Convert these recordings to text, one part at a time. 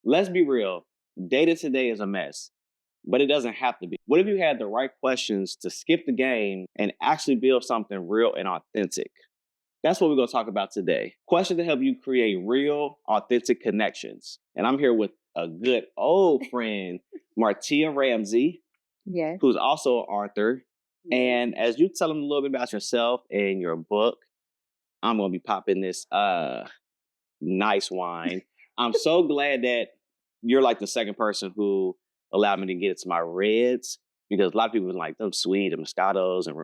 let's be real. Data today is a mess, but it doesn't have to be. What if you had the right questions to skip the game and actually build something real and authentic? That's what we're going to talk about today. Questions to help you create real, authentic connections. And I'm here with a good old friend, Martia Ramsey, Yes. who's also an author. And as you tell them a little bit about yourself and your book, I'm going to be popping this nice wine. I'm so glad that you're like the second person who allowed me to get into my reds, because a lot of people like them sweet and Moscatos and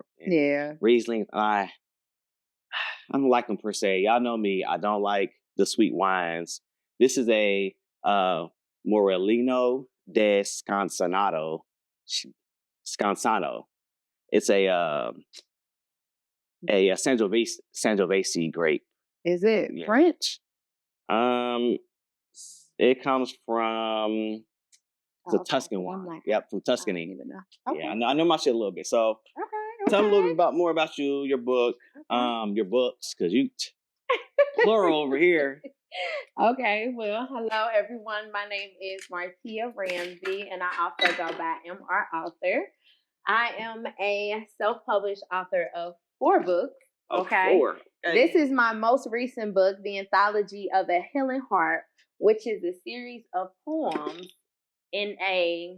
Riesling. I don't like them per se. Y'all know me. I don't like the sweet wines. This is a Morellino de Scansano. It's a Sangiovese grape. Is it French? It comes from the Tuscan wine. From Tuscany. I don't even know. Okay. Yeah, I know my shit a little bit. So tell me a little bit more about you, your book, your books, because you plural over here. Okay, well, hello everyone. My name is Martia Ramsey, and I also go by MR Author. I am a self-published author of 4 books. Okay. 4. Hey. This is my most recent book, The Anthology of a Healing Heart, which is a series of poems in a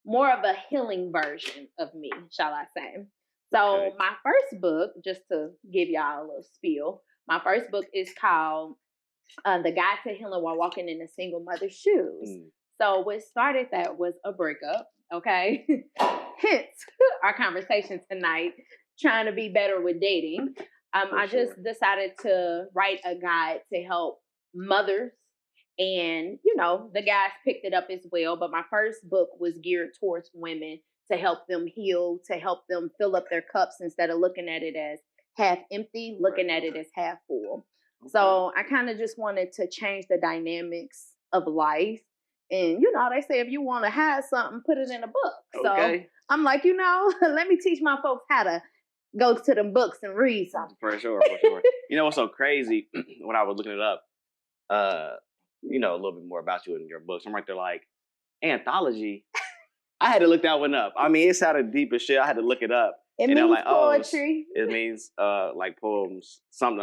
more of a healing version of me, shall I say. So my first book, just to give y'all a little spiel, my first book is called The Guide to Healing While Walking in a Single Mother's Shoes. So what started that was a breakup, okay? Hence our conversation tonight, trying to be better with dating. I just decided to write a guide to help mothers, and, you know, the guys picked it up as well. But my first book was geared towards women to help them heal, to help them fill up their cups instead of looking at it as half empty, looking at it as half full. Okay. So I kind of just wanted to change the dynamics of life. And, you know, they say if you want to hide something, put it in a book. Okay. So I'm like, you know, let me teach my folks how to go to them books and read something. For sure. You know what's so crazy? When I was looking it up, you know, a little bit more about you in your books, I'm right there like, anthology? I had to look that one up. I mean, it sounded deep as shit. I had to look it up. It means like, poetry. It means like poems, some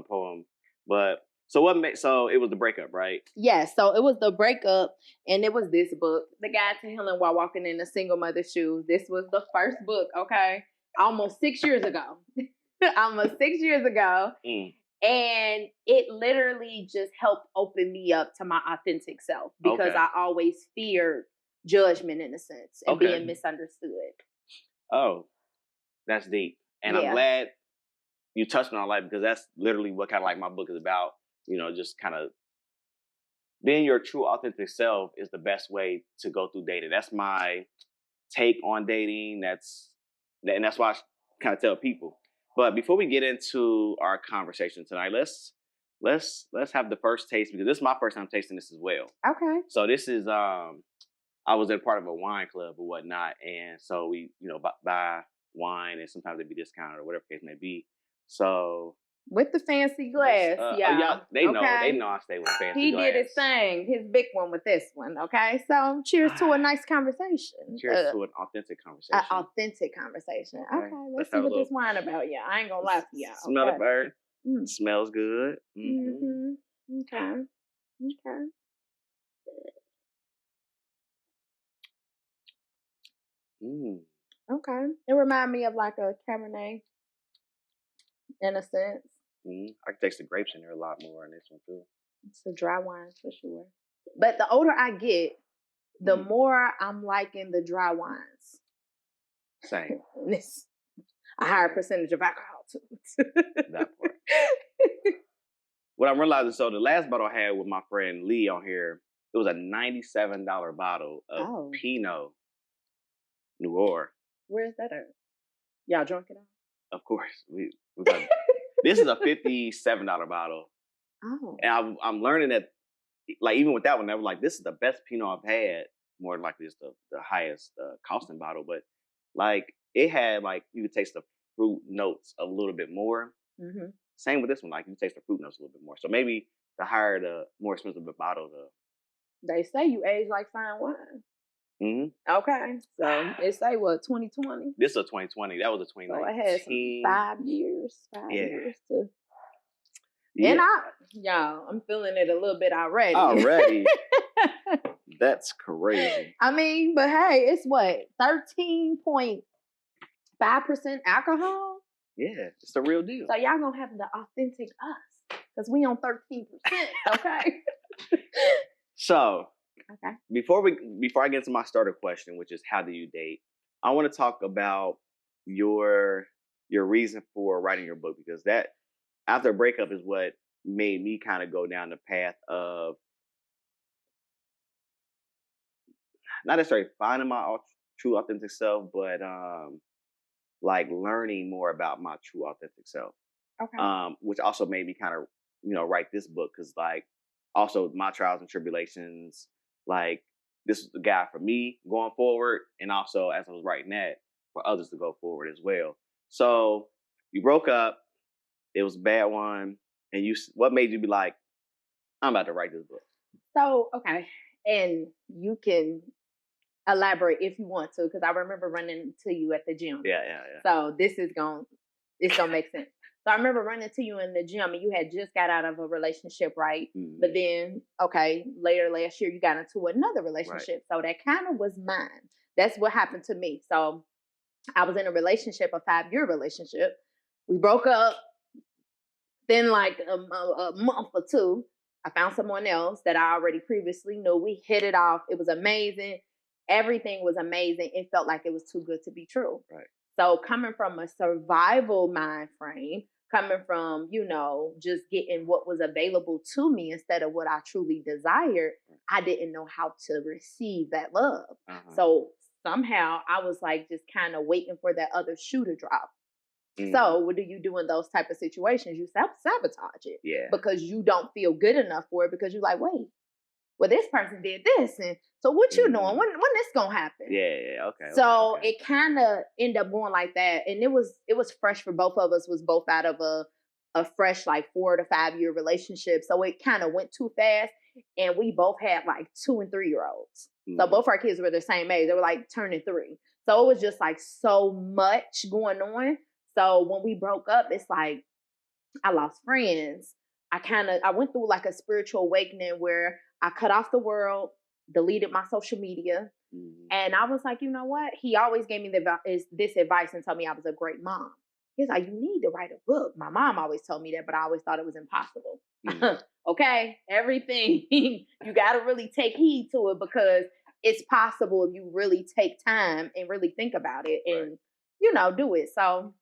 poem. But so it was the breakup, right? Yes. So it was the breakup, and it was this book, The Guide to Healing While Walking in a Single Mother's Shoes. This was the first book, okay? Almost 6 years ago. And it literally just helped open me up to my authentic self, because I always feared judgment, in a sense, and being misunderstood. Oh, that's deep. And I'm glad you touched on that, because that's literally what kind of like my book is about. You know, just kind of being your true authentic self is the best way to go through dating. That's my take on dating. And that's why I kind of tell people. But before we get into our conversation tonight, let's have the first taste, because this is my first time tasting this as well. Okay. So this is I was in part of a wine club or whatnot, and so we, you know, buy wine, and sometimes it'd be discounted or whatever the case may be. So with the fancy glass, they know I stay with fancy glass. He did his thing, his big one with this one. Okay, so cheers to a nice conversation. Cheers to an authentic conversation. An authentic conversation. Okay, let's see what this wine about. Yeah, I ain't gonna lie to y'all. Smell it, bird. Smells good. Okay. Okay. It reminds me of like a Cabernet, in a sense. I can taste the grapes in there a lot more in this one too. It's a dry wine for sure. But the older I get, the more I'm liking the dry wines. Same. And it's a higher percentage of alcohol too. That part. What I'm realizing, so the last bottle I had with my friend Lee on here, it was a $97 bottle of Pinot Noir. Where's that at? Y'all drunk it all? Of course. We got, this is a $57 bottle. Oh. And I'm learning that, like, even with that one, I was like, this is the best Pinot I've had. More than likely, it's the highest costing bottle. But, like, it had, like, you could taste the fruit notes a little bit more. Mm-hmm. Same with this one. Like, you taste the fruit notes a little bit more. So maybe the higher, the more expensive the bottle, They say you age like fine wine. Mm-hmm. Okay, so it say what 2020. This is a 2020. That was a 2019. So it had some 5 years. 5 years to. Yeah. And y'all, I'm feeling it a little bit already. Already. That's crazy. I mean, but hey, it's what 13.5% alcohol. Yeah, it's the real deal. So y'all gonna have the authentic us because we on 13%. Okay. So, okay. Before I get to my starter question, which is how do you date, I want to talk about your reason for writing your book, because that after a breakup is what made me kind of go down the path of not necessarily finding my true authentic self, but like learning more about my true authentic self. Okay. Which also made me kind of write this book, because like also my trials and tribulations, like this is the guide for me going forward, and also as I was writing that for others to go forward as well. So you broke up, it was a bad one, and what made you be like, I'm about to write this book? So okay, and you can elaborate if you want to, because I remember running to you at the gym. Yeah. So it's gonna make sense. So I remember running to you in the gym, and you had just got out of a relationship, right? Mm-hmm. But then, later last year, you got into another relationship. Right. So that kind of was mine. That's what happened to me. So I was in a relationship, a 5-year relationship. We broke up. Then like a month or two, I found someone else that I already previously knew. We hit it off. It was amazing. Everything was amazing. It felt like it was too good to be true. Right. So coming from a survival mind frame, coming from, just getting what was available to me instead of what I truly desired, I didn't know how to receive that love. Uh-huh. So somehow I was like just kind of waiting for that other shoe to drop. So what do you do in those type of situations? You self-sabotage it. Yeah. Because you don't feel good enough for it, because you're like, wait, well, this person did this. And so what you doing? When this going to happen? Yeah. Okay. So it kind of ended up going like that. And it was fresh for both of us, was both out of a fresh like 4 to 5 year relationship. So it kind of went too fast. And we both had like 2 and 3 year olds. So both our kids were the same age. They were like turning 3. So it was just like so much going on. So when we broke up, it's like I lost friends. I went through like a spiritual awakening where I cut off the world, deleted my social media. And I was like, you know what? He always gave me this advice and told me I was a great mom. He's like, you need to write a book. My mom always told me that, but I always thought it was impossible. Okay, everything, you got to really take heed to it, because it's possible if you really take time and really think about it and, do it. So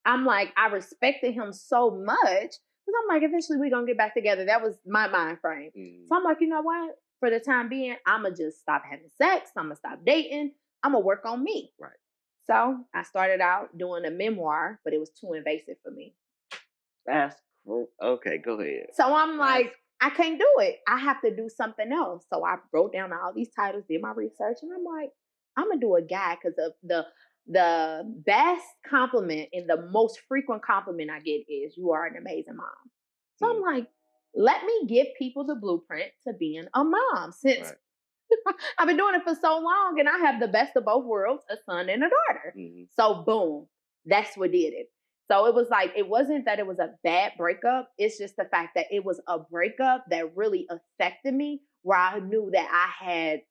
I'm like, I respected him so much, because I'm like, eventually we're going to get back together. That was my mind frame. So I'm like, you know what? For the time being, I'm going to just stop having sex. I'm going to stop dating. I'm going to work on me. Right. So I started out doing a memoir, but it was too invasive for me. That's cool. Okay, go ahead. So I'm like, I can't do it. I have to do something else. So I wrote down all these titles, did my research, and I'm like, I'm going to do a guide, because of the best compliment and the most frequent compliment I get is, you are an amazing mom. So I'm like, let me give people the blueprint to being a mom, since I've been doing it for so long, and I have the best of both worlds, a son and a daughter. So boom, that's what did it. So it was like, it wasn't that it was a bad breakup. It's just the fact that it was a breakup that really affected me, where I knew that I had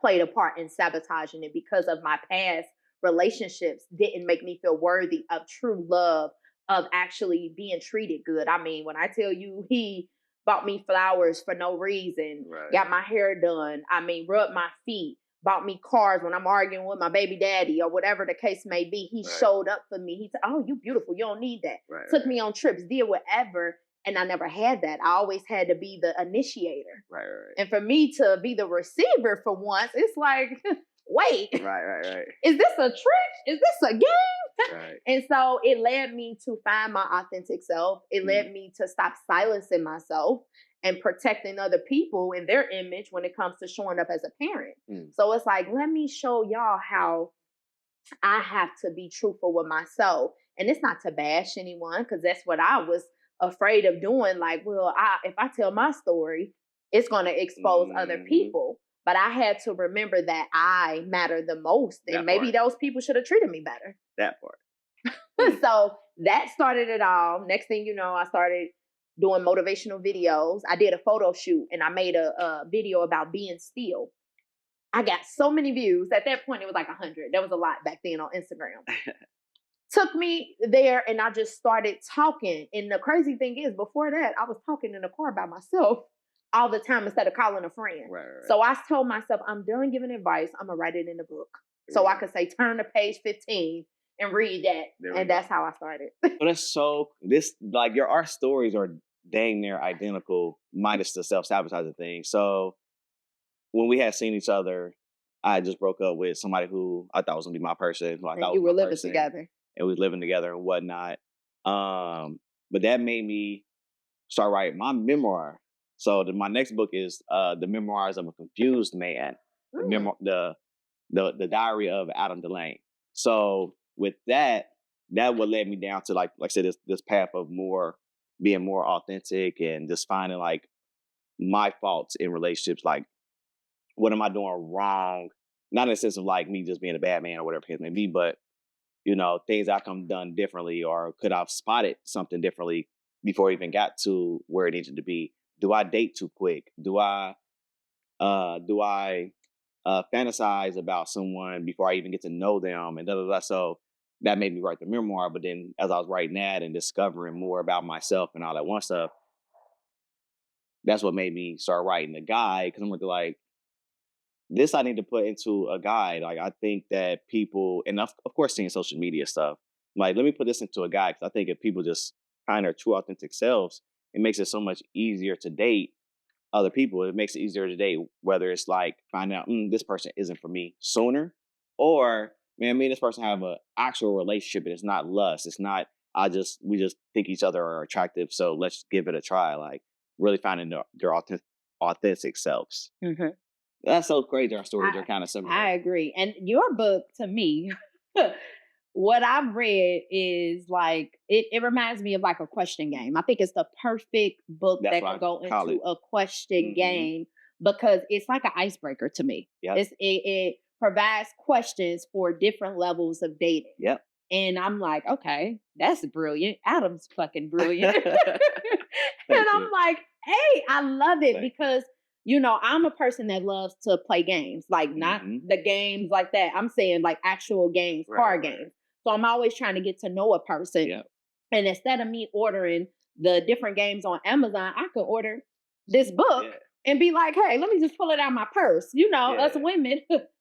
played a part in sabotaging it, because of my past relationships didn't make me feel worthy of true love, of actually being treated good. I mean, when I tell you he bought me flowers for no reason, got my hair done, I mean, rubbed my feet, bought me cars when I'm arguing with my baby daddy or whatever the case may be, he showed up for me. He said, oh, you beautiful, you don't need that. Took me on trips, did whatever. And I never had that. I always had to be the initiator. Right. And for me to be the receiver for once, it's like, wait. Right. Is this a trick? Is this a game? Right. And so it led me to find my authentic self. It led me to stop silencing myself and protecting other people and their image when it comes to showing up as a parent. So it's like, let me show y'all how I have to be truthful with myself. And it's not to bash anyone, because that's what I was afraid of doing. Like, well, if I tell my story, it's going to expose other people. But I had to remember that I matter the most, and maybe those people should have treated me better. That part. So that started it all. Next thing you know, I started doing motivational videos. I did a photo shoot, and I made a video about being still. I got so many views. At that point, it was like 100. That was a lot back then on Instagram. Took me there, and I just started talking. And the crazy thing is, before that, I was talking in the car by myself all the time instead of calling a friend. Right. So I told myself, I'm done giving advice. I'm going to write it in the book. So I could say, turn to page 15 and read that. And that's how I started. But that's our stories are dang near identical, minus the self-sabotaging thing. So when we had seen each other, I just broke up with somebody who I thought was going to be my person. Who I thought you were living together. And we was living together and whatnot. But that made me start writing my memoir. So my next book is The Memoirs of a Confused Man, the Diary of Adam Delane. So with that what led me down to like I said, this path of being more authentic and just finding like my faults in relationships. Like, what am I doing wrong? Not in the sense of like me just being a bad man or whatever it may be, but things I come done differently, or could I've spotted something differently before I even got to where it needed to be. Do I date too quick? Do I fantasize about someone before I even get to know them? And So that made me write the memoir. But then as I was writing that and discovering more about myself and all that one stuff, that's what made me start writing the guide. Because I'm like, this I need to put into a guide. Like, I think that people, and of course seeing social media stuff, like, let me put this into a guide. Because I think if people just find their true authentic selves, it makes it so much easier to date other people. It makes it easier to date, whether it's like find out this person isn't for me sooner, or me and this person have an actual relationship and it's not lust. It's not we just think each other are attractive, so let's give it a try. Like, really finding their authentic selves. Mm-hmm. That's so crazy. Our stories are kind of similar. I agree. And your book, to me, what I've read is like, it reminds me of like a question game. I think it's the perfect book that can go into a question game, because it's like an icebreaker to me. Yep. It provides questions for different levels of dating. Yep. And I'm like, okay, that's brilliant. Adam's fucking brilliant. And I'm like, hey, I love it because I'm a person that loves to play games, like not the games like that. I'm saying like actual games, card games. So I'm always trying to get to know a person. Yep. And instead of me ordering the different games on Amazon, I could order this book and be like, hey, let me just pull it out of my purse. Us women,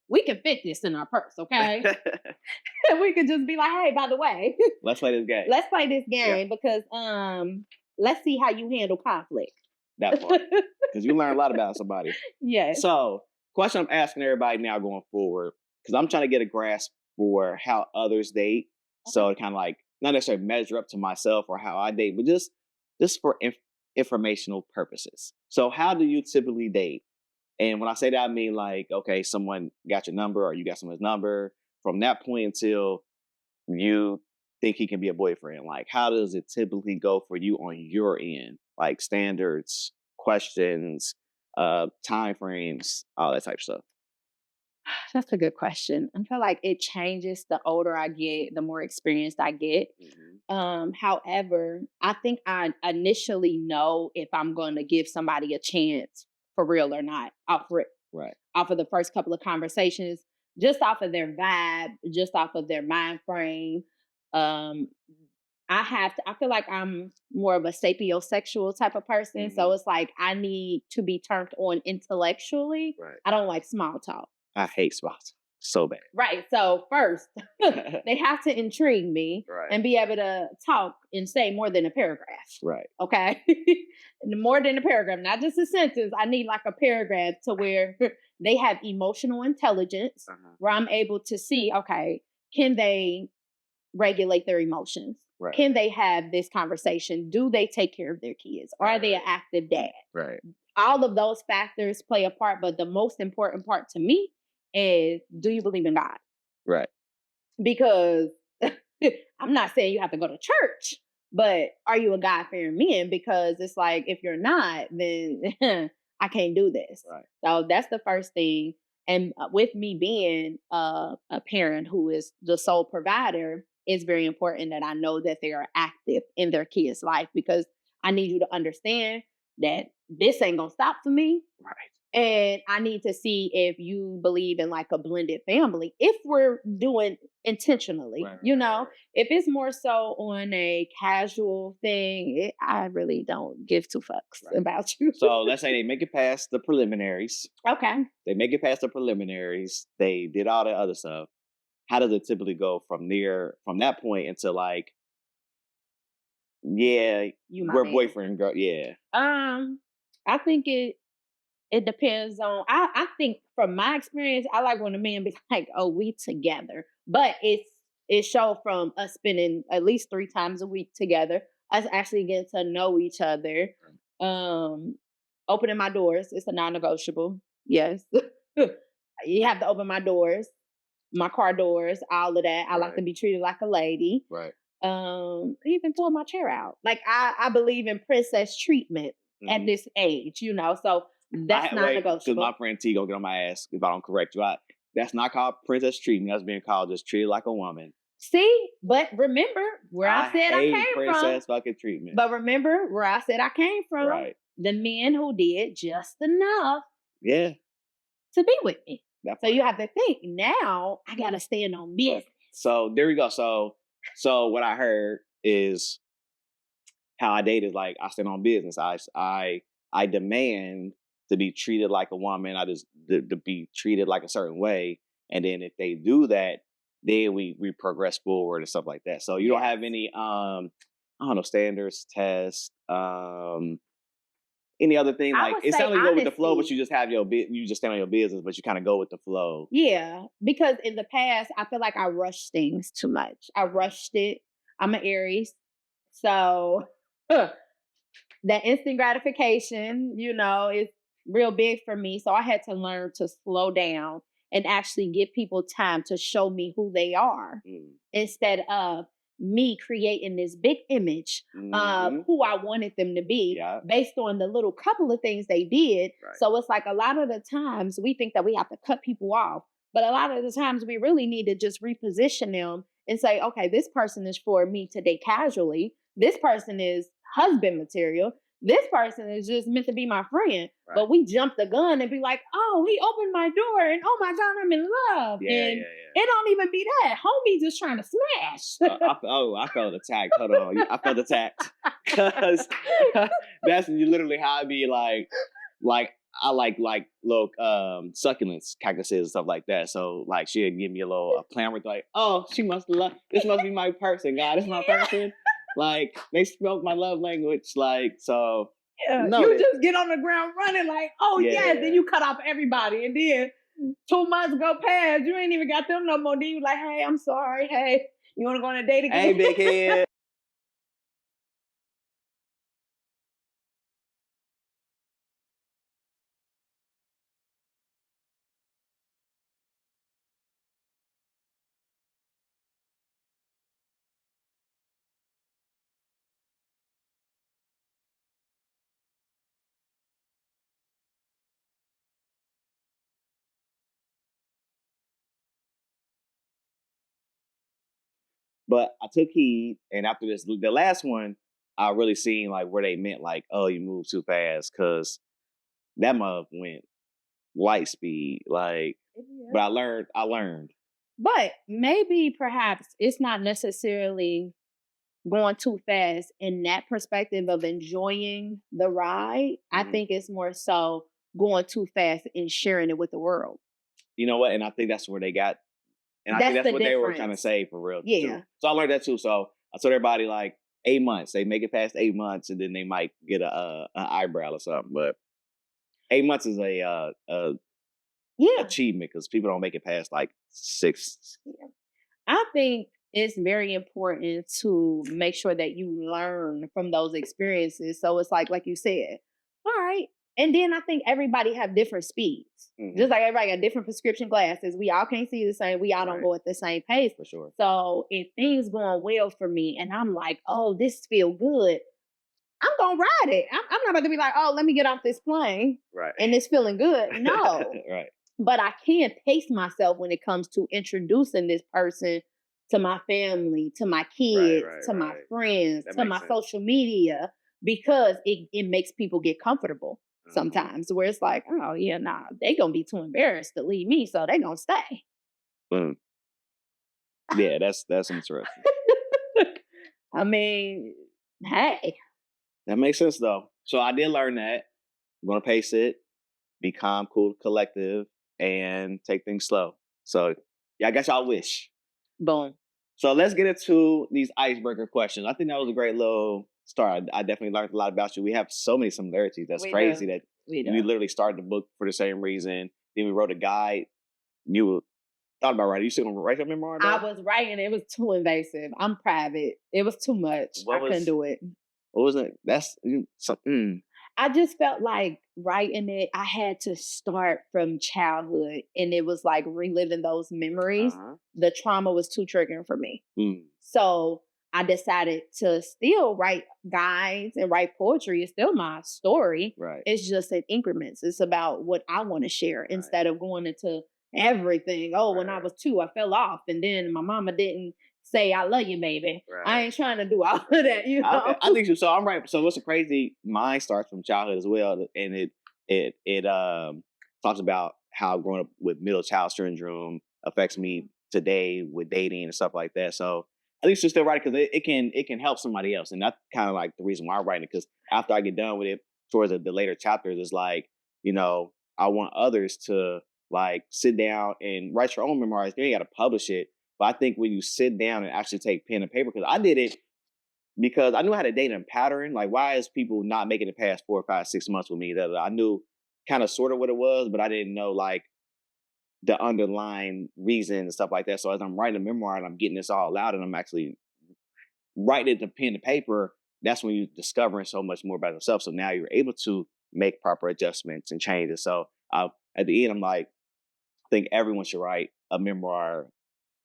we can fit this in our purse, okay? And we could just be like, hey, by the way, let's play this game. Let's play this game because let's see how you handle conflict. That part. Because you learn a lot about somebody. Yes. So, question I'm asking everybody now going forward, because I'm trying to get a grasp for how others date. Okay. So, to kind of like, not necessarily measure up to myself or how I date, but just for informational purposes. So, how do you typically date? And when I say that, I mean like, okay, someone got your number or you got someone's number. From that point until you think he can be a boyfriend, like, how does it typically go for you on your end? Like standards, questions, time frames, all that type of stuff. That's a good question. I feel like it changes the older I get, the more experienced I get. However, I think I initially know if I'm going to give somebody a chance for real or not off of the first couple of conversations, just off of their vibe, just off of their mind frame. I feel like I'm more of a sapiosexual type of person. So it's like I need to be turned on intellectually. Right. I don't like small talk. I hate small talk so bad. Right. So first, they have to intrigue me and be able to talk and say more than a paragraph. Right. Okay. More than a paragraph, not just a sentence. I need like a paragraph to where they have emotional intelligence, where I'm able to see, okay, can they regulate their emotions? Right. Can they have this conversation? Do they take care of their kids? Are they an active dad? Right. All of those factors play a part, but the most important part to me is, do you believe in God? Right. Because I'm not saying you have to go to church, but are you a God-fearing man? Because it's like, if you're not, then I can't do this. Right. So that's the first thing. And with me being a parent who is the sole provider, it's very important that I know that they are active in their kids' life, because I need you to understand that this ain't gonna stop for me. Right. And I need to see if you believe in like a blended family, if we're doing intentionally, Right. If it's more so on a casual thing, I really don't give two fucks about you. So let's say they make it past the preliminaries. Okay. They make it past the preliminaries. They did all the other stuff. How does it typically go from that point into like, we're boyfriend and girl? Yeah. I think it depends on, I think from my experience, I like when a man be like, oh, we together. But it showed from us spending at least 3 times a week together, us actually getting to know each other. Opening my doors, it's a non-negotiable. Yes. You have to open my doors, my car doors, all of that. I like to be treated like a lady. Right. Even pull my chair out. Like I believe in princess treatment at this age, so that's not negotiable. Because my friend T gonna get on my ass if I don't correct you. That's not called princess treatment. That's being called just treated like a woman. See, but remember where I said I came princess from. Fucking treatment. But remember where I said I came from. Right. The men who did just enough. Yeah. To be with me. So you have to think, now I gotta stand on business. So there we go. So what I heard is how I date is like I stand on business. I demand to be treated like a woman. I just to be treated like a certain way. And then if they do that, then we progress forward and stuff like that. So you don't have any I don't know, standards, tests, any other thing. Like it sounds like you go with the flow, but you just have you just stand on your business, but you kind of go with the flow. Yeah, because in the past, I feel like I rushed things too much. I rushed it. I'm an Aries, so that instant gratification, is real big for me. So I had to learn to slow down and actually give people time to show me who they are, instead of me creating this big image of who I wanted them to be based on the little couple of things they did. Right. So it's like a lot of the times we think that we have to cut people off, but a lot of the times we really need to just reposition them and say, okay, this person is for me to date casually. This person is husband material. This person is just meant to be my friend. Right. But we jump the gun and be like, oh, he opened my door and oh my God, I'm in love. It don't even be that. Homie just trying to smash. I felt attacked. Hold on. I felt attacked. Because that's literally how I be like I like little succulents, cactuses and stuff like that. So like she'd give me a plan with like, oh, she must love, this must be my person, God, this is my person. Like they spoke my love language, like so. Yeah, you just get on the ground running, like, oh yes, then you cut off everybody, and then 2 months go past, you ain't even got them no more. Then you like, hey, I'm sorry, hey, you want to go on a date again? Hey, big head. But I took heed, and after the last one, I really seen like where they meant like, oh, you moved too fast, because that mug went light speed. Like, but I learned. But maybe perhaps it's not necessarily going too fast in that perspective of enjoying the ride. I think it's more so going too fast and sharing it with the world. You know what? And I think that's where they got. And I think that's what they were trying to say for real. Yeah. Too. So I learned that too. So I told everybody like 8 months. They make it past 8 months, and then they might get an eyebrow or something. But 8 months is a achievement, because people don't make it past like 6. Yeah. I think it's very important to make sure that you learn from those experiences. So it's like you said, all right. And then I think everybody have different speeds. Just like everybody got different prescription glasses. We all can't see the same. We all don't go at the same pace. For sure. So if things going well for me and I'm like, oh, this feel good, I'm gonna ride it. I'm not about to be like, oh, let me get off this plane, right, and it's feeling good. No, right. But I can pace myself when it comes to introducing this person to my family, to my kids, to my friends, to my social media, because it makes people get comfortable sometimes, where it's like, oh yeah, nah, they gonna be too embarrassed to leave me, so they gonna stay. Yeah, that's interesting. I mean, hey. That makes sense though. So I did learn that. I'm gonna pace it, be calm, cool, collective, and take things slow. So yeah, I guess y'all wish. Boom. So let's get into these icebreaker questions. I think that was a great little start. I definitely learned a lot about you. We have so many similarities. That's crazy that we literally started the book for the same reason. Then we wrote a guide. You thought about writing. You still gonna write your memoir? I was writing. It was too invasive. I'm private. It was too much. I couldn't do it. What was it? That's something. I just felt like writing it, I had to start from childhood, and it was like reliving those memories. The trauma was too triggering for me. So I decided to still write guides and write poetry. It's still my story. Right. It's just in increments. It's about what I want to share instead of going into everything. Oh, when I was 2, I fell off, and then my mama didn't say I love you, baby. I ain't trying to do all of that, you know. I think so. So I'm right. So what's the crazy? Mine starts from childhood as well, and it talks about how growing up with middle child syndrome affects me today with dating and stuff like that. So at least you're still writing because it can help somebody else, and that's kind of like the reason why I'm writing it. Because after I get done with it, towards the later chapters, it's like, you know, I want others to like sit down and write your own memoirs. You ain't got to publish it. But I think when you sit down and actually take pen and paper, because I did it because I knew how to date in pattern. Like, why is people not making it past 4 or 5, 6 months with me? That I knew kind of sort of what it was, but I didn't know like the underlying reason and stuff like that. So as I'm writing a memoir and I'm getting this all out and I'm actually writing it to pen and paper, that's when you're discovering so much more about yourself. So now you're able to make proper adjustments and changes. So at the end, I'm like, I think everyone should write a memoir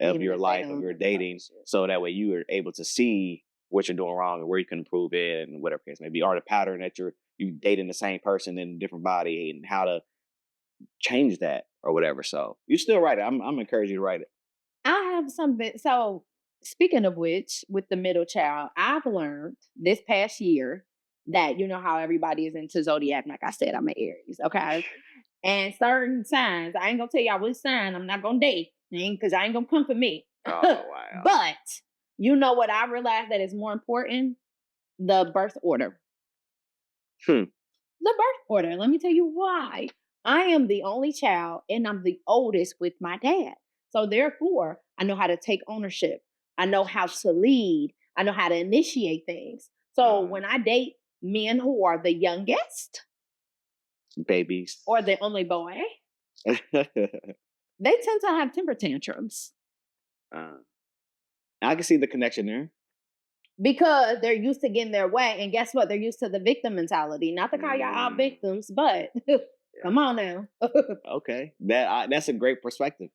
of your life, of your dating, so that way you are able to see what you're doing wrong and where you can improve it and whatever case may be, or the pattern that you dating the same person in a different body and how to change that or whatever. So you still write it. I'm encouraging you to write it. I have something. So speaking of which, with the middle child, I've learned this past year that, you know how everybody is into zodiac. Like I said, I'm an Aries, okay? And certain signs, I ain't gonna tell y'all which sign I'm not gonna date, because I ain't gonna come for me. Oh, wow. But you know what I realized that is more important? The birth order. The birth order. Let me tell you why. I am the only child and I'm the oldest with my dad. So therefore, I know how to take ownership. I know how to lead. I know how to initiate things. So when I date men who are the youngest, babies, or the only boy, they tend to have temper tantrums. I can see the connection there. Because they're used to getting their way. And guess what? They're used to the victim mentality. Not to call y'all all victims, but come on now. Okay. That's a great perspective.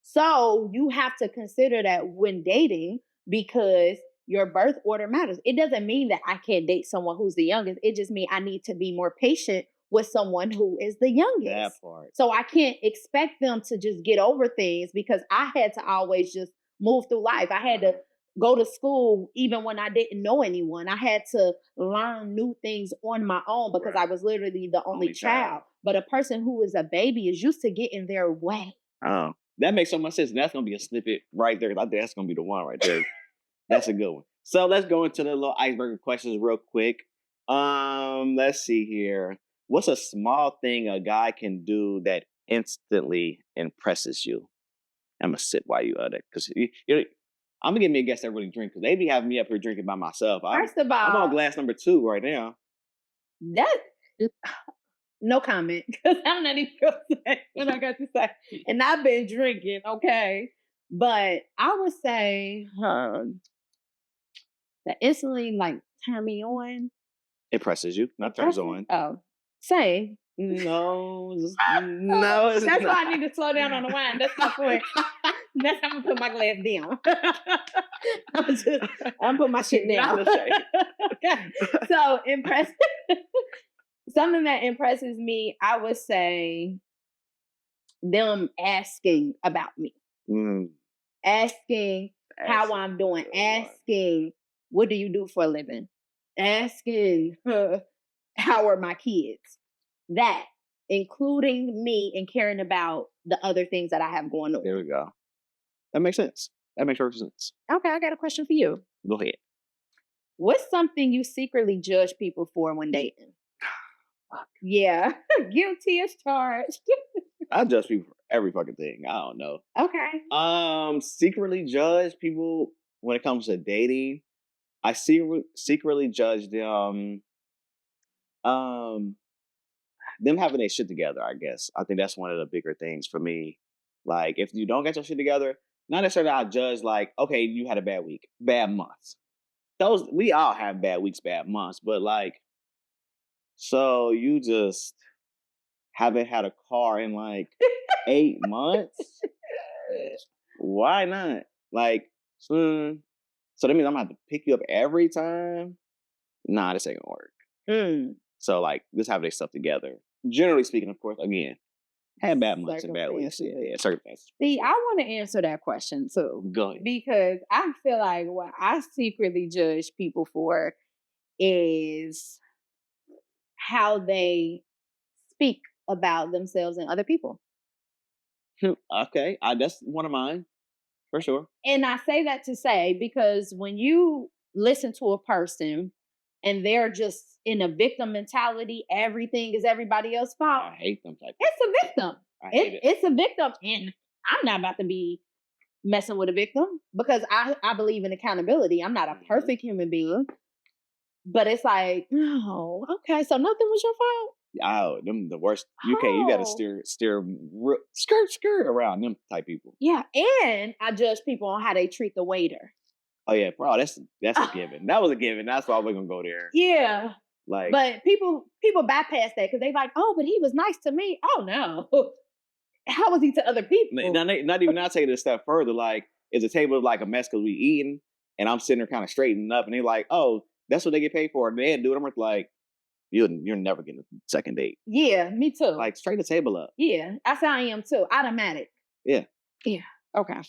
So you have to consider that when dating, because your birth order matters. It doesn't mean that I can't date someone who's the youngest. It just means I need to be more patient with someone who is the youngest. That part. So I can't expect them to just get over things, because I had to always just move through life. I had to go to school even when I didn't know anyone. I had to learn new things on my own because I was literally the only child. But a person who is a baby is used to getting their way. Oh, that makes so much sense. And that's going to be a snippet right there. I think that's going to be the one right there. That's a good one. So let's go into the little icebreaker questions real quick. Let's see here. What's a small thing a guy can do that instantly impresses you? I'm going to sit while you other, because I'm going to give me a guest that really drink, because they be having me up here drinking by myself. First of all, I'm on glass number 2 right now. No comment, because I'm not even going to say what I got to say. And I've been drinking, okay? But I would say that instantly, like, turn me on. Impresses you, not turns on. Oh, say. No. No. That's why I need to slow down on the wine. That's my point. That's how I'm gonna put my glass down. I'm put my shit down. Okay. So something that impresses me, I would say them asking about me. Asking how I'm doing. Asking, what do you do for a living? Asking, how are my kids? That, including me and caring about the other things that I have going on. There we go. That makes sense. That makes perfect sense. Okay, I got a question for you. Go ahead. What's something you secretly judge people for when dating? Yeah, guilty as charged. I judge people for every fucking thing. I don't know. Okay. Secretly judge people when it comes to dating. I secretly judge them. Them having their shit together. I guess I think that's one of the bigger things for me. Like, if you don't get your shit together, not necessarily I judge. Like, okay, you had a bad week, bad months. We all have bad weeks, bad months, but like, so you just haven't had a car in like 8 months. Why not? Like, so that means I'm gonna have to pick you up every time. Nah, this ain't gonna work. So like, just have their stuff together. Generally speaking, of course, again, had bad months and bad weeks. Yeah, circumstances. See, I want to answer that question too. Go ahead. Because I feel like what I secretly judge people for is how they speak about themselves and other people. Okay, that's one of mine, for sure. And I say that to say, because when you listen to a person and they're just in a victim mentality, everything is everybody else's fault. I hate them type. It's a victim. I hate it. It's a victim. And I'm not about to be messing with a victim because I believe in accountability. I'm not a perfect human being. But it's like, no, okay, so nothing was your fault. Oh, them the worst. You got to steer skirt around them type people. Yeah, and I judge people on how they treat the waiter. Oh yeah, bro, that's a given. That was a given. That's why we're gonna go there. Yeah, like, but people bypass that because they like, oh, but he was nice to me. Oh no, how was he to other people? Not taking it a step further. Like, it's a table of like a mess because we eating, and I'm sitting there kind of straightening up, and they're like, oh, that's what they get paid for. And they do it. I'm like, you're never getting a second date. Yeah, me too. Like, straighten the table up. Yeah, I say I am too. Automatic. Yeah. Okay.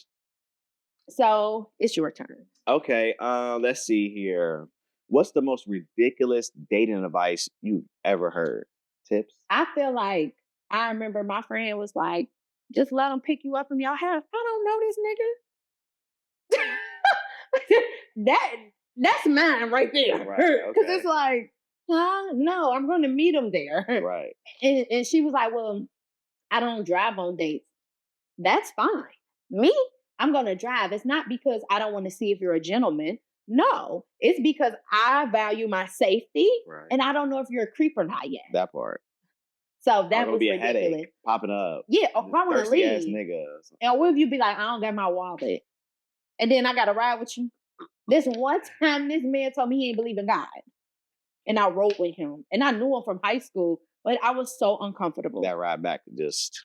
So it's your turn. Okay. Let's see here. What's the most ridiculous dating advice you've ever heard? Tips? I feel like I remember my friend was like, just let him pick you up from your house. I don't know this nigga. That's mine right there. Right. Because it's like, no, I'm going to meet him there. Right. And she was like, well, I don't drive on dates. That's fine. Me, I'm going to drive. It's not because I don't want to see if you're a gentleman. No, it's because I value my safety. Right. And I don't know if you're a creep or not yet. That part. So that was be ridiculous. A headache popping up. Yeah, or probably ass niggas. And what if you be like, I don't got my wallet, and then I got to ride with you? This one time, this man told me he ain't believe in God, and I rode with him, and I knew him from high school, but I was so uncomfortable. That ride back, just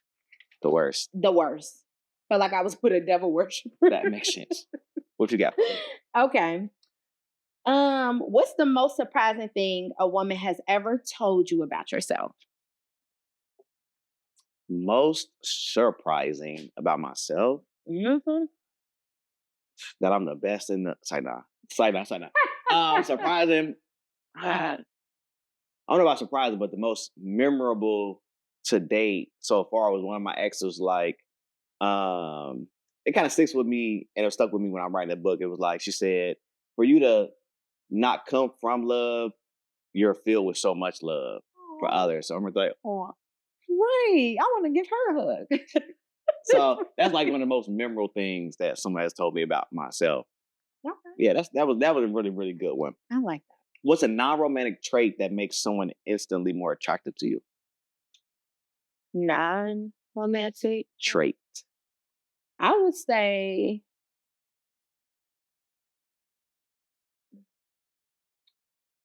the worst. The worst. Felt like I was with a devil worshiper. That makes sense. What you got? Okay. What's the most surprising thing a woman has ever told you about yourself? Most surprising about myself? Mm-hmm. That I'm the best in the... Say nah. Surprising. I don't know about surprising, but the most memorable to date so far was one of my exes. Like, it kind of sticks with me, and it stuck with me when I'm writing the book. It was like, she said, for you to not come from love, you're filled with so much love for others. So I'm like, right, I want to give her a hug. So that's like one of the most memorable things that somebody has told me about myself. Okay. Yeah, that was a really, really good one. I like that. What's a non-romantic trait that makes someone instantly more attractive to you? Non-romantic trait. I would say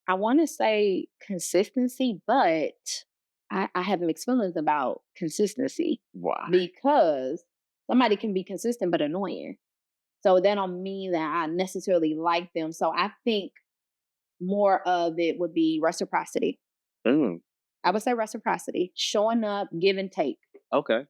I want to say consistency, but I have mixed feelings about consistency. Why? Because somebody can be consistent but annoying. So that don't mean that I necessarily like them. So I think more of it would be reciprocity. Mm. I would say reciprocity, showing up, give and take. Okay.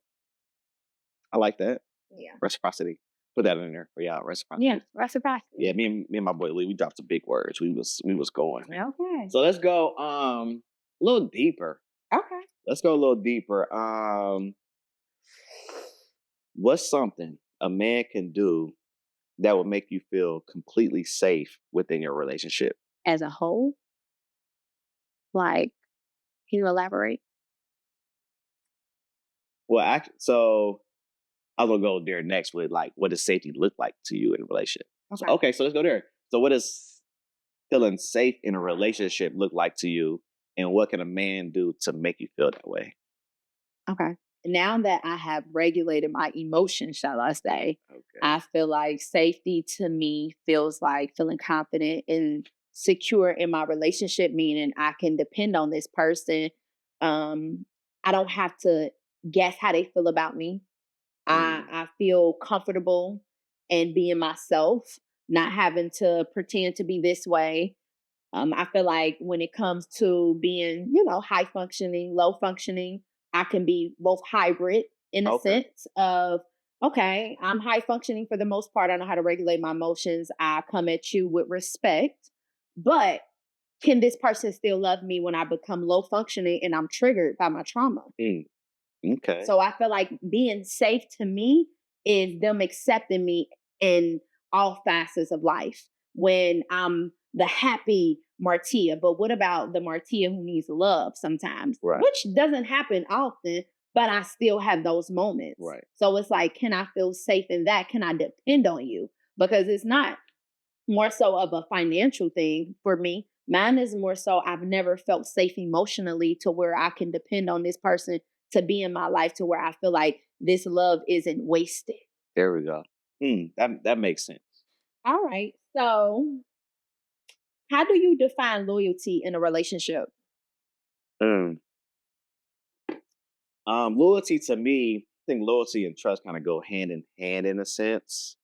I like that. Yeah. Reciprocity. Put that in there for y'all. Reciprocity. Yeah, reciprocity. Yeah, me and my boy Lee, we dropped some big words. We was going. Okay. So let's go a little deeper. Okay. Let's go a little deeper. What's something a man can do that would make you feel completely safe within your relationship? As a whole? Like, can you elaborate? Well, so I will go there next with like, what does safety look like to you in a relationship? Okay, so let's go there. So what does feeling safe in a relationship look like to you? And what can a man do to make you feel that way? Okay. Now that I have regulated my emotions, shall I say, I feel like safety to me feels like feeling confident and secure in my relationship, meaning I can depend on this person. I don't have to guess how they feel about me. I feel comfortable in being myself, not having to pretend to be this way. I feel like when it comes to being, high functioning, low functioning, I can be both hybrid in a sense of, okay, I'm high functioning for the most part. I know how to regulate my emotions. I come at you with respect, but can this person still love me when I become low functioning and I'm triggered by my trauma? Okay. So I feel like being safe to me is them accepting me in all facets of life. When I'm the happy Martia, but what about the Martia who needs love sometimes? Right. Which doesn't happen often, but I still have those moments. Right. So it's like, can I feel safe in that? Can I depend on you? Because it's not more so of a financial thing for me. Mine is more so I've never felt safe emotionally to where I can depend on this person to be in my life to where I feel like this love isn't wasted. There we go. That makes sense. All right. So how do you define loyalty in a relationship? Loyalty to me, I think loyalty and trust kind of go hand in hand in a sense.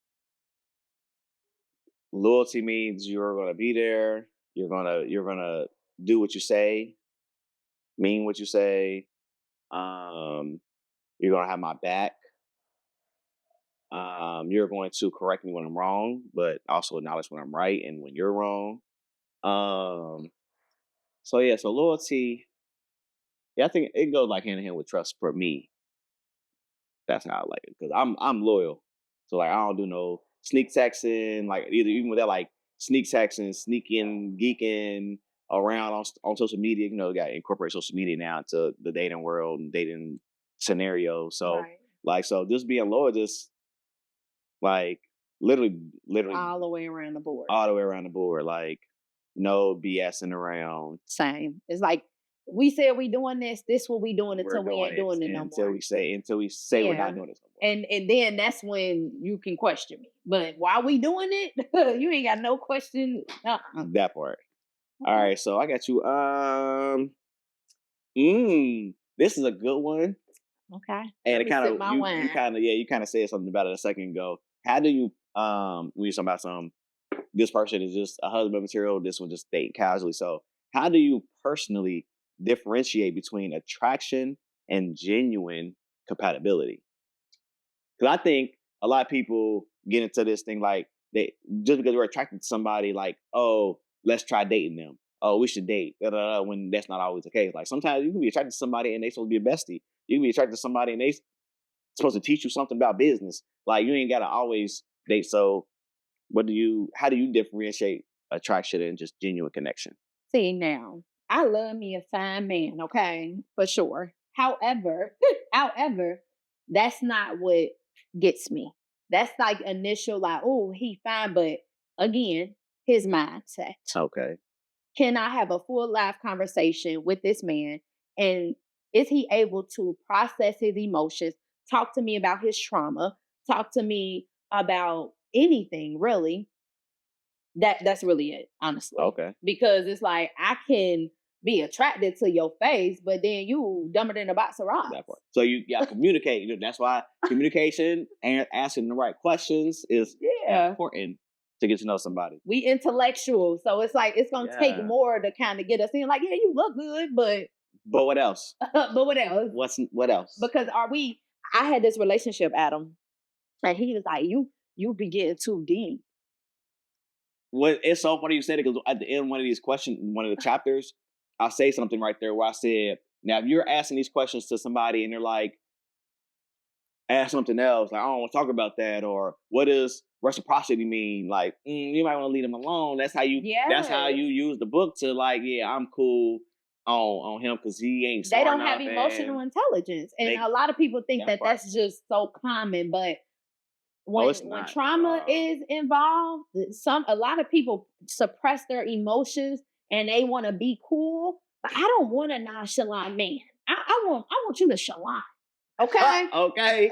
Loyalty means you're gonna be there, you're gonna do what you say, mean what you say, you're gonna have my back. You're going to correct me when I'm wrong, but also acknowledge when I'm right and when you're wrong. So loyalty, I think it goes like hand in hand with trust for me. That's how I like it because I'm loyal. So like I don't do no sneak texting, like even with that like sneak texting, sneaking, geeking around on social media. Got to incorporate social media now into the dating world and dating scenario. So so just being loyal, just like literally all the way around the board. All the way around the board, like no BSing around. Same. It's like we said we doing this what we doing until we ain't doing it no more. Until we say we're not doing this no more. And then that's when you can question me. But while we doing it, you ain't got no question. That part. Okay. All right, so I got you. This is a good one. Okay. And it kind of you kind of said something about it a second ago. How do you when you're talking about this person is just a husband material, this one just dating casually. So how do you personally differentiate between attraction and genuine compatibility? Because I think a lot of people get into this thing like they just because we're attracted to somebody, like, oh, let's try dating them. Oh, we should date. When that's not always the case. Like sometimes you can be attracted to somebody and they supposed to be a bestie. You can be attracted to somebody and they supposed to teach you something about business. Like you ain't gotta always date. So how do you differentiate attraction and just genuine connection? See, now I love me a fine man, okay, for sure. However, that's not what gets me. That's like initial, like, oh, he fine, but again, his mindset. Okay. Can I have a full live conversation with this man? And is he able to process his emotions, talk to me about his trauma, talk to me about anything really? That's really it, honestly. Okay. Because it's like I can be attracted to your face, but then you dumber than a box of rocks. So you gotta communicate. That's why communication and asking the right questions is important to get to know somebody. We intellectual, so it's like it's gonna take more to kind of get us in. Like, yeah, you look good, but what else? But what else? What else? Because I had this relationship, Adam, and he was like, you be getting too deep. Well, it's so funny you said it, because at the end of one of the chapters, I'll say something right there where I said, now if you're asking these questions to somebody and they're like, ask something else, like, I don't want to talk about that, or what does reciprocity mean? Like, you might want to leave them alone. That's how you use the book to, like, I'm cool on him because he ain't. They don't have emotional intelligence, and a lot of people think that's just so common, but when trauma is involved, a lot of people suppress their emotions and they want to be cool. But I don't want a nonchalant man. I want you to chalant. Okay. Okay.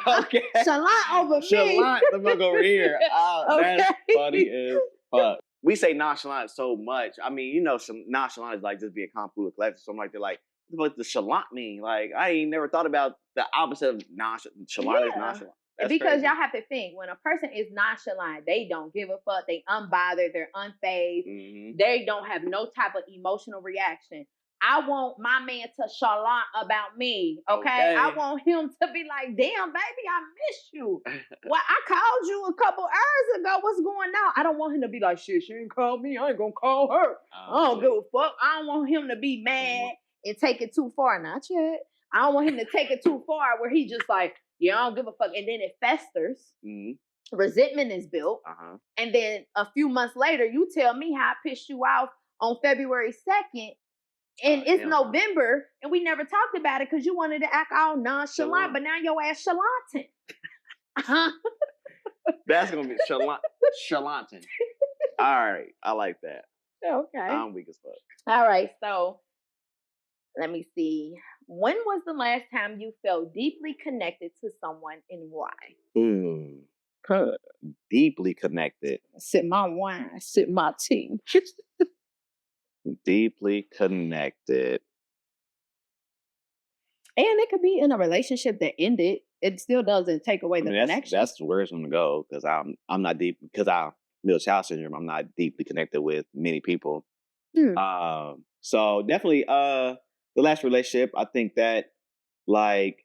Okay. Chalant over me. Chalant the fuck over here. That's funny as fuck. We say nonchalant so much. I mean, nonchalant is like just being calm, cool, and collected. So I'm like, they're like, what does chalant mean? Like, I ain't never thought about the opposite of nonchalant. Chalant is nonchalant. That's because crazy. Y'all have to think, when a person is nonchalant, they don't give a fuck. They unbothered. They're unfazed. Mm-hmm. They don't have no type of emotional reaction. I want my man to chalant about me, okay? I want him to be like, damn, baby, I miss you. Well, I called you a couple hours ago. What's going on? I don't want him to be like, shit, she ain't called me. I ain't gonna call her. I don't give a fuck. I don't want him to be mad and take it too far. Not yet. I don't want him to take it too far where he just like, I don't give a fuck. And then it festers. Mm-hmm. Resentment is built. Uh-huh. And then a few months later, you tell me how I pissed you off on February 2nd. And it's November, and we never talked about it because you wanted to act all nonchalant, but now your ass chalanting. That's going to be chalanting. All right. I like that. Okay. I'm weak as fuck. All right. So, let me see. When was the last time you felt deeply connected to someone and why? Deeply connected. Sip my wine, sip my tea. Deeply connected. And it could be in a relationship that ended. It still doesn't take away the connection. That's where it's going to go, because I'm not deep, because I'm middle child syndrome. I'm not deeply connected with many people. So definitely the last relationship, I think that, like,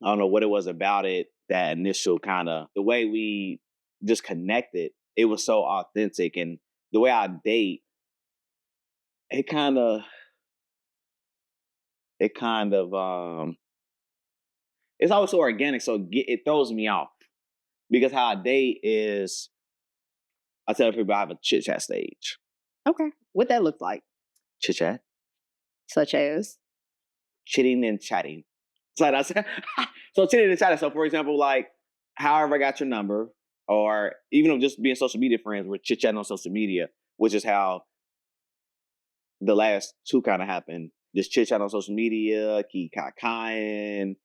I don't know what it was about it, that initial kind of, the way we just connected, it was so authentic. And the way I date, it kind of it's always so organic, so it throws me off, because how I date is, I tell people I have a chit chat stage. Okay, what that look like? Chit chat, such as chitting and chatting. So chitting and chatting. So for example, like, however I got your number, or even just being social media friends, we're chit chatting on social media, which is how the last two kind of happened. Just chit chat on social media, keep kaikaing,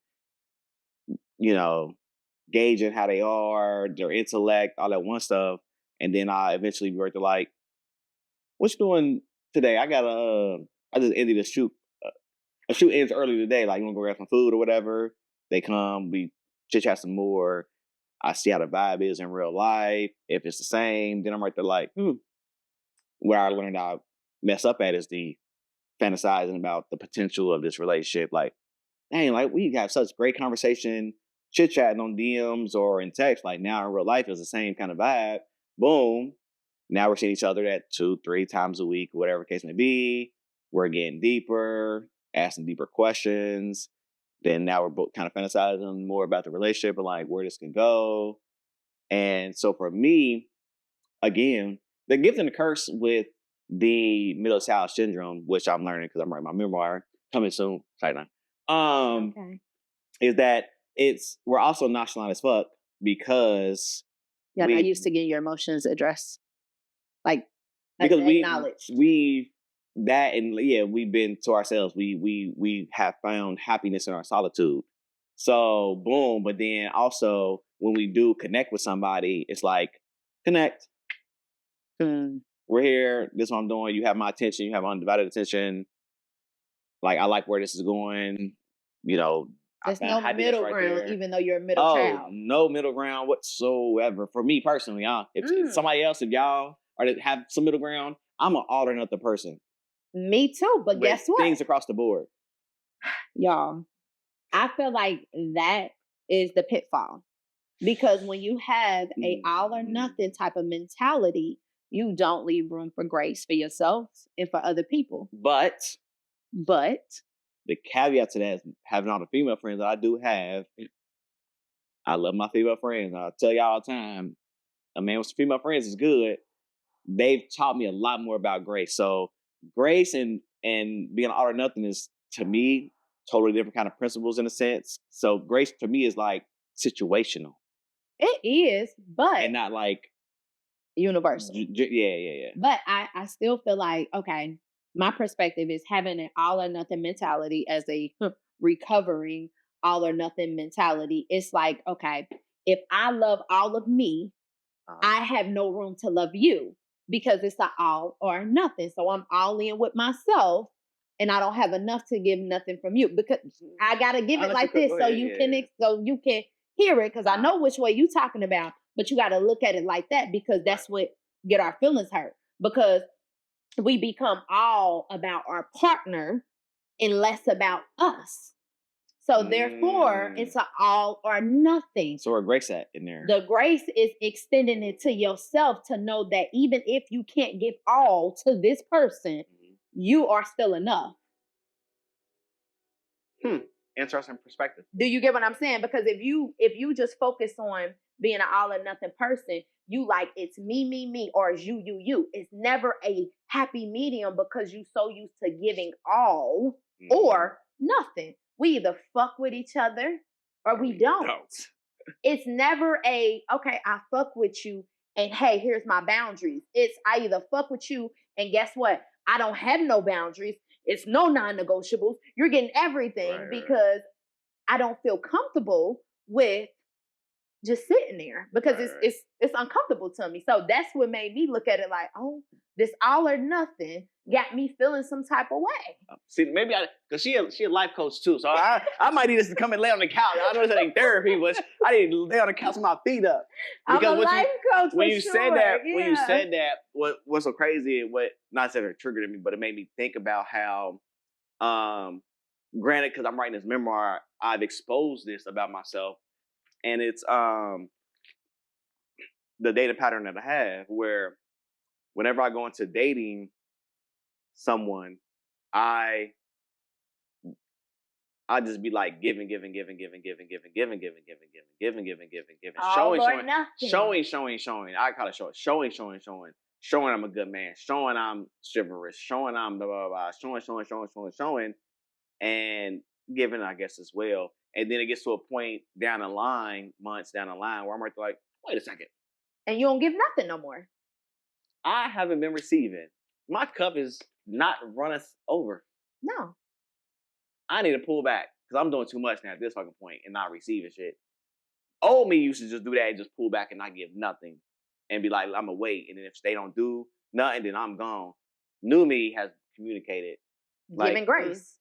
gauging how they are, their intellect, all that one stuff. And then I eventually worked to, like, what you doing today? I just ended a shoot. A shoot ends early today. Like, you want to go grab some food or whatever? They come, we chit chat some more. I see how the vibe is in real life. If it's the same, then I'm right there like, where I learned I mess up at is the fantasizing about the potential of this relationship. Like, dang, like, we have such great conversation, chit chatting on DMs or in text. Like, now in real life is the same kind of vibe. Boom. Now we're seeing each other at 2-3 times a week, whatever the case may be. We're getting deeper, asking deeper questions. Then now we're both kind of fantasizing more about the relationship and, like, where this can go. And so for me, again, the gift and the curse with the middle child syndrome, which I'm learning because I'm writing my memoir coming soon, right now. Is that we're also nonchalant as fuck, because not used to getting your emotions addressed, like, because we've been to ourselves. We have found happiness in our solitude. So boom, but then also when we do connect with somebody, it's like connect. we're here. This is what I'm doing. You have my attention. You have undivided attention. Like, I like where this is going. You know, there's no middle ground, even though you're a middle child. No middle ground whatsoever. For me personally, if somebody else, if y'all are to have some middle ground, I'm an all or nothing person. Me too, but guess what? Things across the board. Y'all, I feel like that is the pitfall. Because when you have a all or nothing type of mentality, you don't leave room for grace for yourself and for other people. But the caveat to that is having all the female friends that I do have. I love my female friends. I tell y'all all the time, a man with female friends is good. They've taught me a lot more about grace. So grace and being all or nothing is, to me, totally different kind of principles in a sense. So grace to me is like situational. It is, but and not like universal. Yeah. But I still feel like, okay, my perspective is having an all or nothing mentality as a recovering all or nothing mentality. It's like, okay, if I love all of me, I have no room to love you because it's an all or nothing. So I'm all in with myself and I don't have enough to give nothing from you because I got to give it like this so you can hear it, because I know which way you talking about, but you got to look at it like that because that's what get our feelings hurt, because we become all about our partner and less about us. So therefore, it's an all or nothing. So where grace at in there? The grace is extending it to yourself to know that even if you can't give all to this person, you are still enough. Interesting perspective. Do you get what I'm saying? Because if you just focus on being an all or nothing person, you like it's me, or it's you. It's never a happy medium because you so used to giving all or nothing. We either fuck with each other or we don't. It's never a, okay, I fuck with you and hey, here's my boundaries. It's I either fuck with you and guess what? I don't have no boundaries. It's no non-negotiables. You're getting everything because I don't feel comfortable with just sitting there because it's uncomfortable to me. So that's what made me look at it like, oh, this all or nothing got me feeling some type of way. See, maybe because she a life coach too, so I might need this to come and lay on the couch. I know this ain't therapy, but I need to lay on the couch with my feet up. Because I'm a life coach when you said that, what's so crazy, what not that it triggered me, but it made me think about how, granted, because I'm writing this memoir, I've exposed this about myself, and it's the dating pattern that I have where whenever I go into dating someone, I just be like giving, showing I call it showing I'm a good man, showing I'm chivalrous, showing I'm blah blah blah, showing, and giving, I guess, as well. And then it gets to a point down the line, months down the line, where I'm right like, wait a second, and you don't give nothing no more. I haven't been receiving. My cup is not running over. No. I need to pull back because I'm doing too much now at this fucking point and not receiving shit. Old me used to just do that and just pull back and not give nothing and be like, I'm gonna wait. And then if they don't do nothing, then I'm gone. New me has communicated. Giving grace.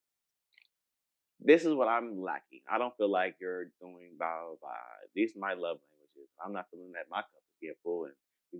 This is what I'm lacking. I don't feel like you're doing blah, blah. These are my love languages. I'm not feeling that my cup is getting full and,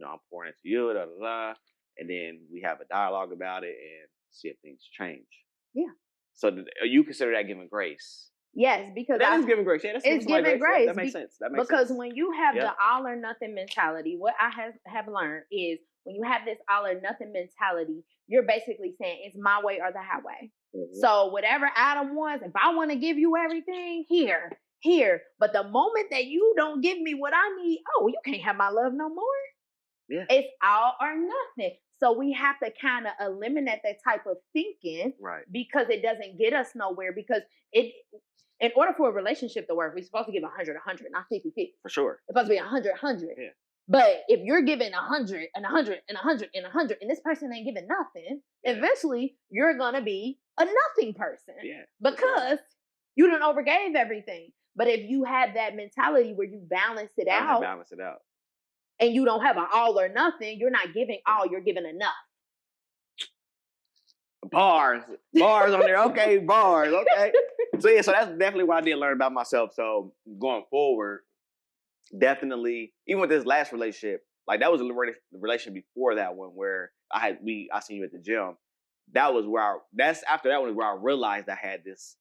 I'm pouring into you, da, da, da. And then we have a dialogue about it and see if things change. Yeah. So you consider that giving grace? Yes, because that is giving grace. Yeah, it's giving grace. That makes sense. Because when you have the all or nothing mentality, what I have learned is when you have this all or nothing mentality, you're basically saying it's my way or the highway. Mm-hmm. So whatever Adam wants, if I want to give you everything, here. But the moment that you don't give me what I need, you can't have my love no more. Yeah. It's all or nothing. So we have to kind of eliminate that type of thinking, right? Because it doesn't get us nowhere. Because in order for a relationship to work, we're supposed to give 100, not 50-50. For sure. It's supposed to be 100. Yeah. But if you're giving 100 and 100 and 100 and 100, and this person ain't giving nothing, eventually you're gonna be a nothing person. Yeah. Because you done overgave everything. But if you have that mentality where you balance it out. and you don't have an all or nothing, you're not giving all, you're giving enough. Bars on there. Okay, bars. Okay. So yeah, so that's definitely what I did learn about myself. So going forward, definitely, even with this last relationship, like that was a relationship before that one where I seen you at the gym. That was where after that one where I realized I had this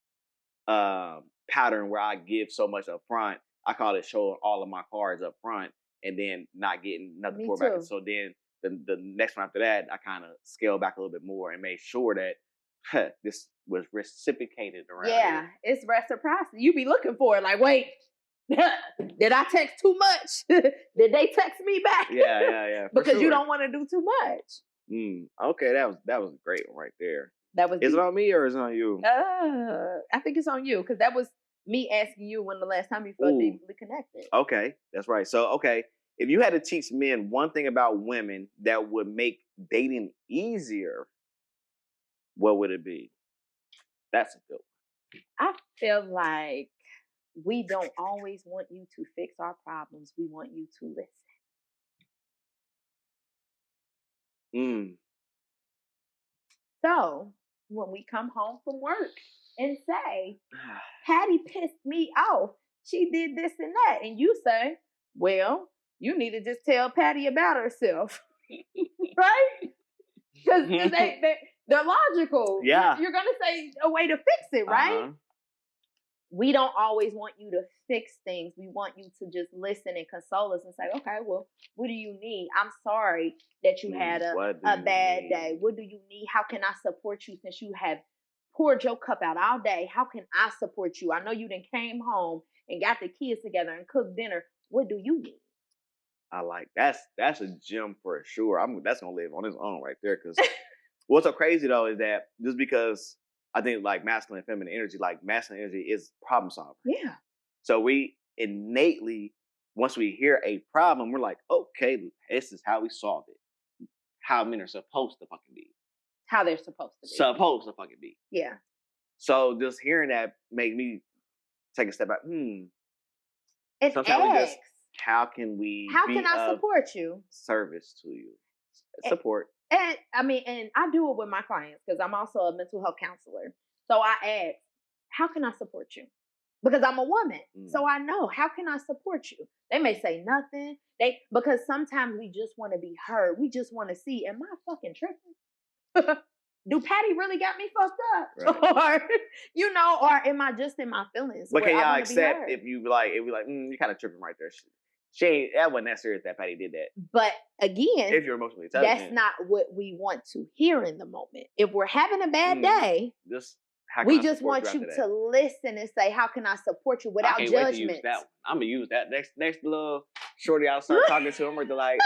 pattern where I give so much up front. I call it showing all of my cards up front and then not getting nothing pour back. So then the next one after that, I kind of scaled back a little bit more and made sure that this was reciprocated around. Yeah, it's reciprocity. You be looking for it, like, wait, did I text too much? Did they text me back? Yeah. Because you don't want to do too much. Okay, that was a great one right there. Is it on me or is it on you? I think it's on you because that was me asking you when the last time you felt deeply connected. Okay, that's right. So, if you had to teach men one thing about women that would make dating easier, what would it be? That's a good one. I feel like we don't always want you to fix our problems. We want you to listen. So when we come home from work and say, Patty pissed me off, she did this and that, and you say, well, you need to just tell Patty about herself. Right? Because they're logical. Yeah. You're going to say a way to fix it, right? We don't always want you to fix things. We want you to just listen and console us and say, okay, well, what do you need? I'm sorry that you had a bad day. What do you need? How can I support you since you have poured your cup out all day? How can I support you? I know you done came home and got the kids together and cooked dinner. What do you need? I like that's a gem for sure. That's gonna live on its own right there. Because what's so crazy though is that just because I think like masculine and feminine energy, like masculine energy is problem solver. Yeah. So we innately, once we hear a problem, we're like, okay, this is how we solve it. How men are supposed to fucking be. How they're supposed to be. Supposed to fucking be. Yeah. So just hearing that made me take a step back. And sometimes how can I support you? Service to you. Support. And I do it with my clients because I'm also a mental health counselor. So I ask, how can I support you? Because I'm a woman. So I know, how can I support you? They may say nothing. Because sometimes we just want to be heard. We just want to see, am I fucking tripping? Do Patty really got me fucked up? Right. Or, or am I just in my feelings? But can y'all accept if you like, you're kind of tripping right there. That wasn't that serious that Patty did that. But again, if you're emotionally intelligent, that's not what we want to hear in the moment. If we're having a bad day, we just want you to listen and say, how can I support you without judgment? I'm going to use that. Next little shorty I'll start talking to them, or they're like,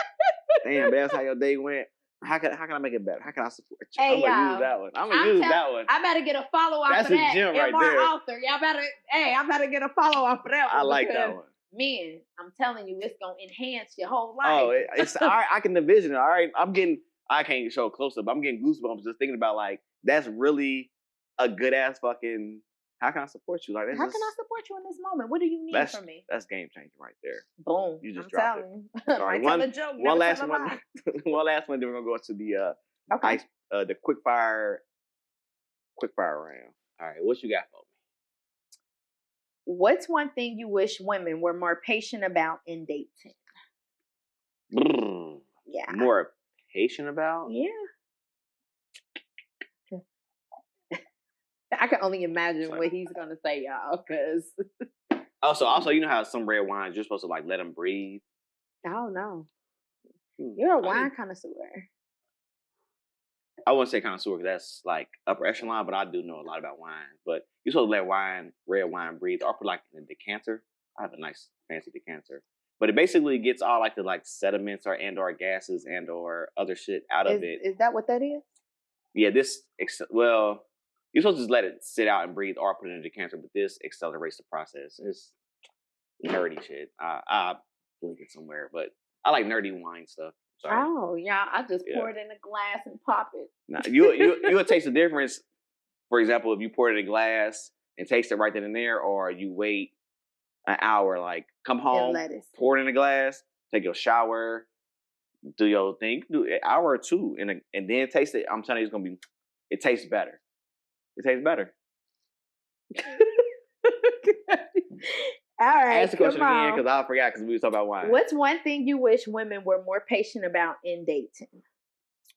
damn, that's how your day went. How can I make it better? How can I support you? Hey, I'm going to use that one. I'm going to use that one. I better get a follow-up That's for that. That's a gem right there. Author. I better get a follow-up for that one. I like that one. Men, I'm telling you, it's going to enhance your whole life. Oh, it's all right. I can envision it. All right. I can't show close up, but I'm getting goosebumps just thinking about, like, that's really a good ass fucking, how can I support you? Like, how can I support you in this moment? What do you need from me? That's game changing right there. Boom. You just dropped it. Sorry. One last one. One last one. Then we're gonna go to the the quick fire round. All right, what you got for me? What's one thing you wish women were more patient about in dating? Yeah. More patient about? Yeah. I can only imagine what he's gonna say, y'all. Because also, you know how some red wines you're supposed to like let them breathe. Oh no, you're a wine connoisseur. I wouldn't say connoisseur because that's like upper echelon, but I do know a lot about wine. But you're supposed to let red wine breathe, or put like in a decanter. I have a nice fancy decanter, but it basically gets all like the sediments or gases or other shit out of it. Is that what that is? Yeah, you're supposed to just let it sit out and breathe or put it in a decanter, but this accelerates the process. It's nerdy shit. I link it somewhere, but I like nerdy wine stuff. Sorry. Oh, yeah. I just pour it in a glass and pop it. Now, you'll taste the difference. For example, if you pour it in a glass and taste it right then and there, or you wait an hour, like come home, pour it in a glass, take your shower, do your thing, do an hour or two, and then taste it. I'm telling you, it tastes better. It tastes better. All right. Ask the question again because I forgot because we were talking about wine. What's one thing you wish women were more patient about in dating?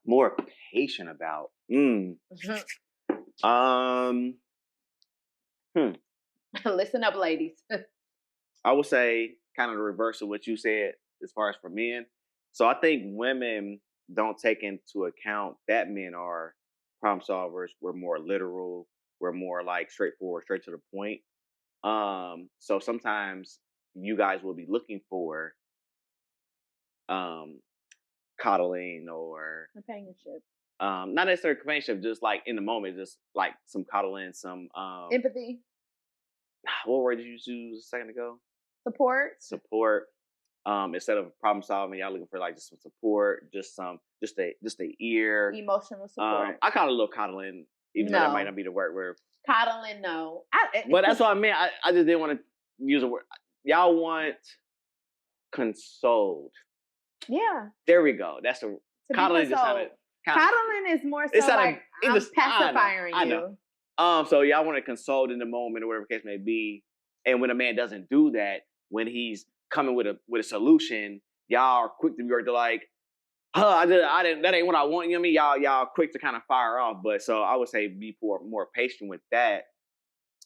More patient about? Listen up, ladies. I would say kind of the reverse of what you said as far as for men. So I think women don't take into account that men are problem solvers. We're more literal. We're more like straightforward, straight to the point. So sometimes you guys will be looking for coddling or companionship. Not necessarily companionship, just like in the moment, just like some coddling, some empathy. What word did you use a second ago? Support. Instead of problem solving, y'all looking for like just some support, just a ear. Emotional support. I call it a little coddling, even though that might not be the word. Coddling, no. But that's what I meant. I just didn't want to use a word. Y'all want consoled. Yeah. There we go. That's a coddling. Coddling is more so like I'm pacifying you. So y'all want to console in the moment or whatever the case may be. And when a man doesn't do that, when he's coming with a solution, y'all are quick to be like, I didn't, that ain't what I want. You know what I mean? Y'all quick to kind of fire off. But so I would say be more patient with that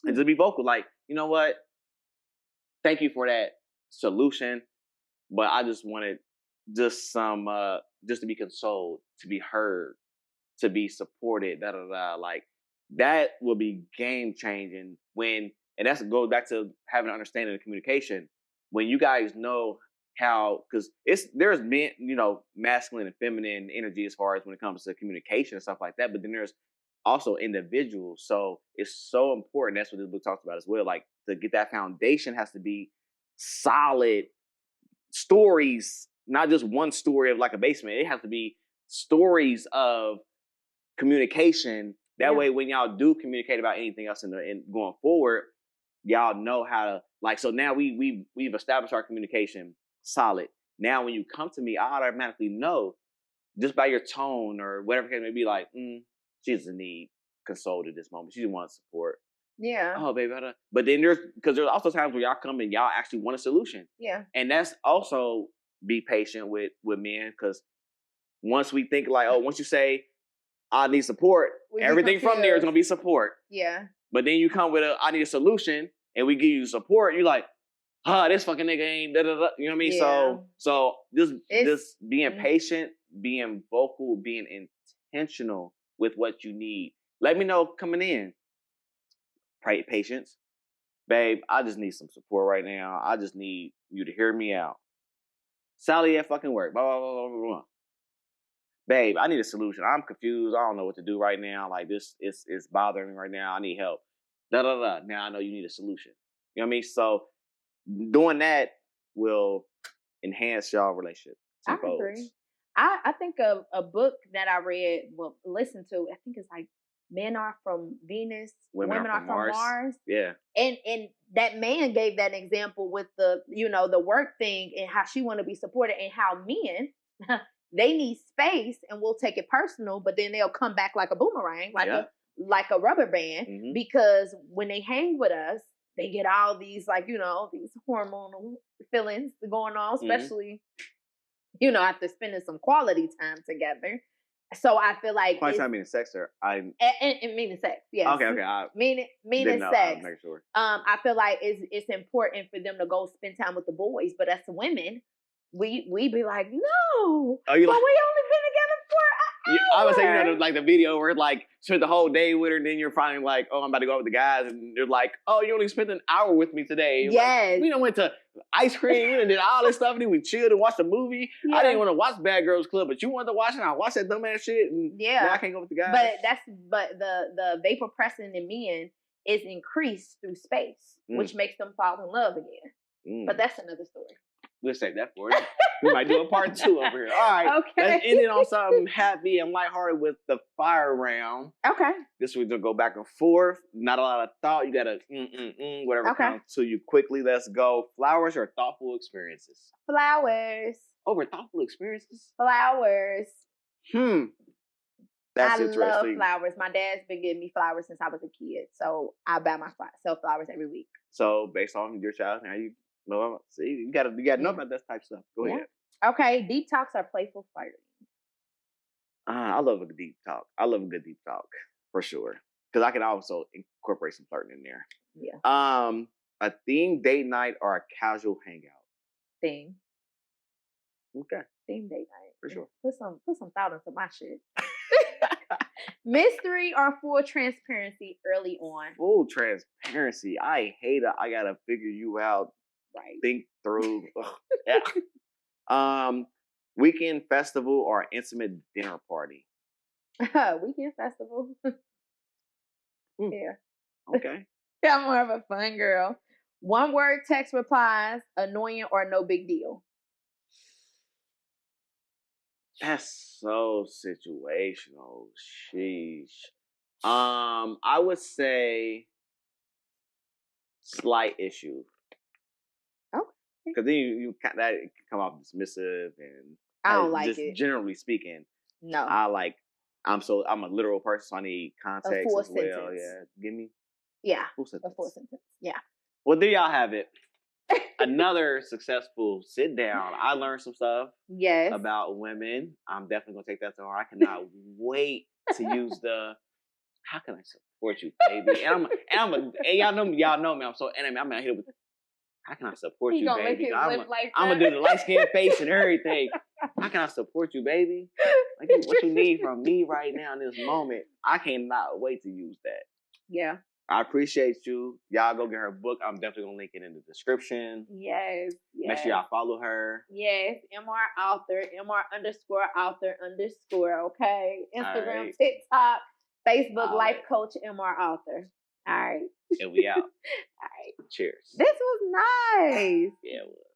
and just be vocal. Like, you know what? Thank you for that solution. But I just wanted just to be consoled, to be heard, to be supported, like that will be game changing and that's goes back to having an understanding of communication. When you guys know how, because there's men, masculine and feminine energy as far as when it comes to communication and stuff like that, but then there's also individuals. So it's so important. That's what this book talks about as well. Like to get that foundation has to be solid stories, not just one story of like a basement. It has to be stories of communication. That way, when y'all do communicate about anything else and going forward, y'all know how to like. So now we've established our communication solid. Now, when you come to me, I automatically know just by your tone or whatever it may be. Like, she doesn't need console at this moment. She just wants support. Yeah. Oh, baby. But then there's also times where y'all come and y'all actually want a solution. Yeah. And that's also be patient with men, because once we think like, once you say I need support, everything from there is gonna be support. Yeah. But then you come with I need a solution, and we give you support. You're like, this fucking nigga ain't da da da. You know what I mean? Yeah. So just being patient, being vocal, being intentional with what you need. Let me know coming in. Patience, babe. I just need some support right now. I just need you to hear me out. Sally at fucking work. Blah blah blah blah blah. Babe, I need a solution. I'm confused. I don't know what to do right now. Like this is bothering me right now. I need help. Da da da. Now I know you need a solution. You know what I mean? So doing that will enhance y'all relationship. I agree. I think of a book that I read, listened to. I think it's like Men Are From Venus, Women Are From Mars. Yeah. And that man gave that example with the the work thing and how she want to be supported and how men they need space and we'll take it personal, but then they'll come back like a boomerang, like a rubber band, because when they hang with us, they get all these these hormonal feelings going on, especially after spending some quality time together. So I feel like quality time meaning sex, or and meaning sex, yes. Okay. Meaning sex. Make sure. I feel like it's important for them to go spend time with the boys, but as women, we be like, no, but we only been together for an hour. I would say, like the video where like spent the whole day with her, and then you're finally like, oh, I'm about to go out with the guys, and they're like, oh, you only spent an hour with me today. Yes. Like, we done went to ice cream, we done did all this stuff, and then we chilled and watched a movie. Yeah. I didn't want to watch Bad Girls Club, but you wanted to watch it, and I watched that dumbass shit, and now I can't go with the guys. But the vasopressin in men is increased through space, which makes them fall in love again. But that's another story. we'll save that for it. We might do a part 2 over here. All right. Okay. Let's end it on something happy and lighthearted with the fire round. Okay. This we're gonna go back and forth. Not a lot of thought. You gotta whatever comes to you quickly. Let's go. Flowers or thoughtful experiences? Flowers. Over thoughtful experiences? Flowers. That's interesting. I love flowers. My dad's been giving me flowers since I was a kid, so I buy myself flowers every week. So based on your child, now you know, see, you gotta know about that type of stuff. Go ahead. Okay, deep talks are playful flirting. I love a good deep talk. I love a good deep talk for sure, because I can also incorporate some flirting in there. Yeah. A theme date night or a casual hangout? Theme. Okay. Theme date night for sure. Put some thought into my shit. Mystery or full transparency early on? Full transparency. I hate it. I gotta figure you out. Right. Think through. Yeah. Weekend festival or intimate dinner party? Weekend festival. Yeah. Okay. I'm more of a fun girl. One word text replies, annoying or no big deal? That's so situational. Sheesh. I would say slight issue. Okay. Because then you that it can come off dismissive and I don't like just it. Generally speaking, no. I'm a literal person, so I need context a full as well. sentence. Yeah, give me full sentence. A full sentence. Yeah. Well, there y'all have it. Another successful sit down. I learned some stuff. Yes. About women. I'm definitely gonna take that to heart. I cannot wait to use the. How can I support you, baby? And y'all know me. I'm so anime. I'm out here with. How can I support you, baby? I'm gonna do the light skin face and everything. How can I support you, baby? Like, what you need from me right now in this moment? I cannot wait to use that. Yeah. I appreciate you. Y'all go get her book. I'm definitely gonna link it in the description. Yes. Make sure y'all follow her. Yes. MR author. MR_author_. Okay. Instagram, right. TikTok, Facebook, Life Coach MR author. All right. And we out. All right. Cheers. This was nice. Yeah, it was.